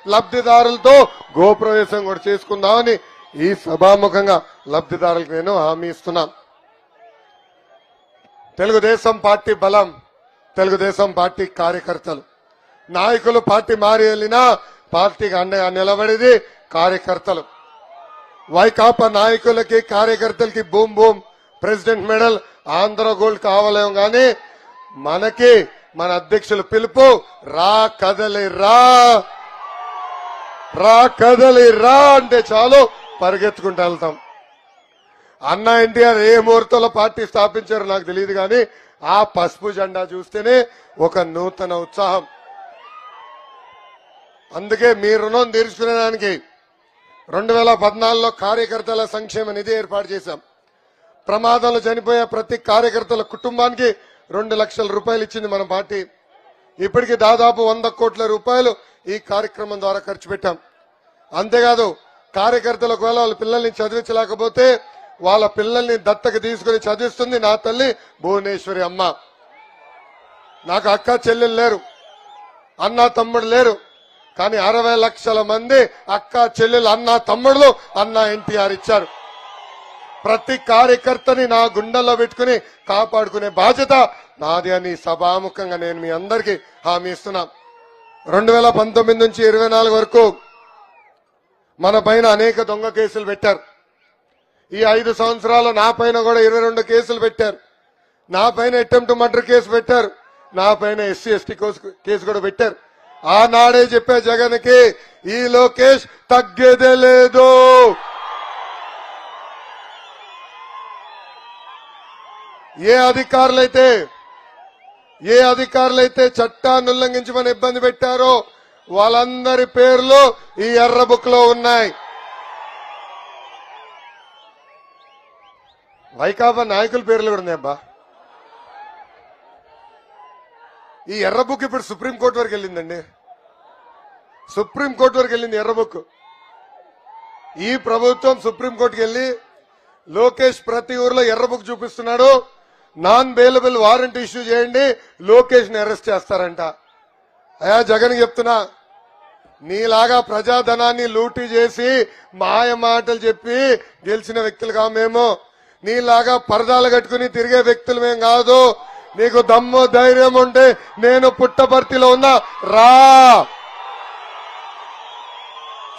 లబ్ధిదారులతో గోప్రవేశం కూడా చేసుకుందామని ఈ సభాముఖంగా లబ్ధిదారులకు నేను హామీ ఇస్తున్నా. తెలుగుదేశం పార్టీ బలం, తెలుగుదేశం పార్టీ కార్యకర్తలు. నాయకులు పార్టీ మారి వెళ్ళినా పార్టీకి అండగా నిలబడేది కార్యకర్తలు. వైకాపా నాయకులకి కార్యకర్తలకి boom boom president medal Andhra gold కావాలేమో గాని మనకి మన అధ్యక్షులు పిలుపు రా కదలి రా, రా కదలి రా అంటే చాలు పరిగెత్తుకుంటూ వెళ్తాం. అన్న ఎన్టీఆర్ ఏ ముహూర్తంలో పార్టీ స్థాపించారో నాకు తెలియదు కానీ ఆ పసుపు జెండా చూస్తేనే ఒక నూతన ఉత్సాహం. అందుకే మీ రుణం తీర్చుకునేదానికి 2014లో కార్యకర్తల సంక్షేమ నిధి ఏర్పాటు చేశాం. ప్రమాదంలో చనిపోయే ప్రతి కార్యకర్తల కుటుంబానికి 2 లక్షల రూపాయలు ఇచ్చింది మన పార్టీ. ఇప్పటికి దాదాపు 100 కోట్ల రూపాయలు ఈ కార్యక్రమం ద్వారా ఖర్చు పెట్టాం. అంతేకాదు కార్యకర్తలు ఒకవేళ వాళ్ళ పిల్లల్ని చదివించలేకపోతే వాళ్ళ పిల్లల్ని దత్తకు తీసుకుని చదివిస్తుంది నా తల్లి భువనేశ్వరి అమ్మ. నాకు అక్క చెల్లెలు లేరు, అన్న తమ్ముడు లేరు, కానీ 60 లక్షల మంది అక్క చెల్లెలు అన్న తమ్ముళ్ళు అన్న ఎన్టీఆర్ ఇచ్చారు. ప్రతి కార్యకర్తని నా గుండెల్లో పెట్టుకుని కాపాడుకునే బాధ్యత నాది అని సభాముఖంగా నేను మీ అందరికీ హామీ ఇస్తున్నా. 2019 నుంచి 24 వరకు మన పైన అనేక దొంగ కేసులు పెట్టారు. ఈ 5 సంవత్సరాలు నా పైన కూడా 22 కేసులు పెట్టారు. నా పైన అటెంప్ట్ మర్డర్ కేసు పెట్టారు. నా పైన SC ST కేసు కూడా పెట్టారు. ఆనాడే చెప్పే జగన్ కి ఈ లోకేష్ తగ్గేదే లేదు. ఏ అధికారులైతే చట్టాన్ని ఉల్లంఘించమని ఇబ్బంది పెట్టారో వాళ్ళందరి పేర్లు ఈ ఎర్ర బుక్ లో ఉన్నాయి. వైకాపా నాయకుల పేర్లు కూడా ఉన్నాయి అబ్బా. ఈ ఎర్ర బుక్ ఇప్పుడు సుప్రీంకోర్టు వరకు వెళ్ళిందండి. సుప్రీంకోర్టు వరకు వెళ్ళింది ఎర్ర బుక్. ఈ ప్రభుత్వం సుప్రీంకోర్టుకి వెళ్ళి లోకేష్ ప్రతి ఊర్లో ఎర్ర బుక్ చూపిస్తున్నాడు, నాన్ బెయిలబుల్ వారెంట్ ఇష్యూ చేయండి, లోకేష్ ని అరెస్ట్ చేస్తారంట. అయా జగన్ చెప్తున్నా, నీలాగా ప్రజాధనాన్ని లూటీ చేసి మాయ మాటలు చెప్పి గెలిచిన వ్యక్తులుగా మేము, నీలాగా పరదాలు కట్టుకుని తిరిగే వ్యక్తులు మేము కాదు. నీకు దమ్ము ధైర్యం ఉంటే నేను పుట్టపర్తిలో ఉన్నా రా,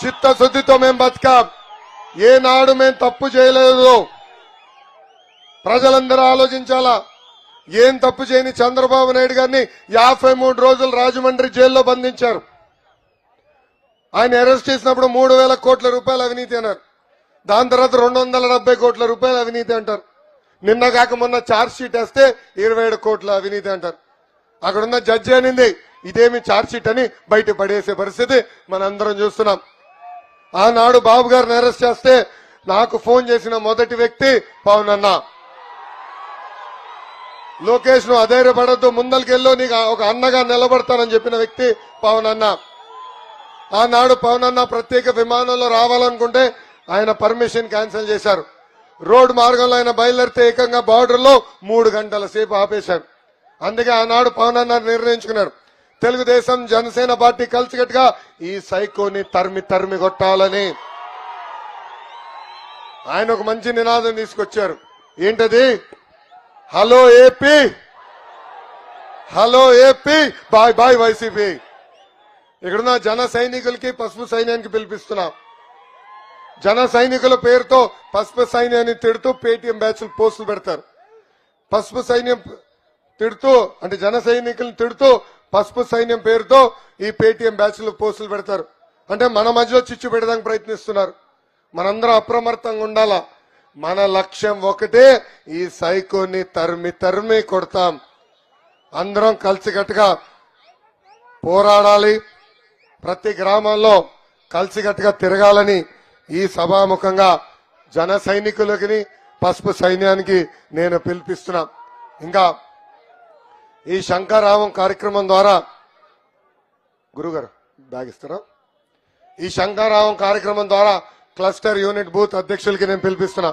చిత్తశుద్ధితో మేము బతికాం. ఏనాడు మేము తప్పు చేయలేదు. ప్రజలందరూ ఆలోచించాలా. ఏం తప్పు చేయని చంద్రబాబు నాయుడు గారిని 53 రోజులు రాజమండ్రి జైల్లో బంధించారు. ఆయన అరెస్ట్ చేసినప్పుడు 3,000 కోట్ల రూపాయలు అవినీతి అన్నారు. దాని తర్వాత 270 కోట్ల రూపాయలు అవినీతి అంటారు. నిన్న కాక మొన్న ఛార్జ్ షీట్ వేస్తే 27 కోట్ల అవినీతి అంటారు. అక్కడున్న జడ్జి అనింది ఇదేమి ఛార్జ్ షీట్ అని బయట పడేసే పరిస్థితి మనందరం చూస్తున్నాం. ఆనాడు బాబు గారిని అరెస్ట్ చేస్తే నాకు ఫోన్ చేసిన మొదటి వ్యక్తి పవన్ అన్న. లోకేష్ ను అధైర్యపడద్దు, ముందరికెళ్ళు, నీకు ఒక అన్నగా నిలబడతానని చెప్పిన వ్యక్తి పవన్ అన్న. ఆనాడు పవన్ అన్న ప్రత్యేక విమానంలో రావాలనుకుంటే ఆయన పర్మిషన్ క్యాన్సిల్ చేశారు. రోడ్డు మార్గంలో ఆయన బయలుదేరితే ఏకంగా బార్డర్ లో 3 గంటల సేపు ఆపేశారు. అందుకే ఆనాడు పవన్ అన్న నిర్ణయించుకున్నారు, తెలుగుదేశం జనసేన పార్టీ కలిసికట్టుగా ఈ సైకోని తరిమి కొట్టాలని. ఆయన ఒక మంచి నినాదం తీసుకొచ్చారు. ఏంటది? Hello AP, hello AP, bye bye YCP. ఇక్కడున్న జన సైనికులకి పసుపు సైన్యానికి పిలిపిస్తున్నా. జన సైనికుల పేరుతో పసుపు సైన్యాన్ని తిడుతూ పేటీఎం బ్యాచ్లు పోస్టులు పెడతారు. పసుపు సైన్యం తిడుతూ అంటే జన సైనికులను తిడుతూ పసుపు సైన్యం పేరుతో ఈ పేటీఎం బ్యాచ్లు పోస్టులు పెడతారు. అంటే మన మధ్యలో చిచ్చు పెట్టడానికి ప్రయత్నిస్తున్నారు. మనందరం అప్రమత్తంగా ఉండాలా. మన లక్ష్యం ఒకటే, ఈ సైకోని తరిమి కొడతాం. అందరం కలిసికట్టుగా పోరాడాలి. ప్రతి గ్రామాల్లో కలిసికట్టుగా తిరగాలని ఈ సభాముఖంగా జన సైనికులకి పసుపు సైన్యానికి నేను పిలిపిస్తున్నా. ఇంకా ఈ శంఖారావం కార్యక్రమం ద్వారా గురుగారు బ్యాగ్ ఇస్తారా? ఈ శంఖారావం కార్యక్రమం ద్వారా క్లస్టర్ యూనిట్ బూత్ అధ్యక్షులకి నేను పిలిపిస్తున్నా.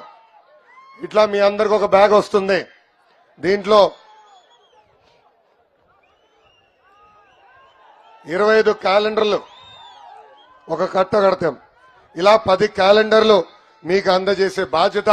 ఇట్లా మీ అందరికి ఒక బ్యాగ్ వస్తుంది. దీంట్లో 25 క్యాలెండర్లు, ఒక కట్ట కడతాం. ఇలా 10 క్యాలెండర్లు మీకు అందజేసే బాధ్యత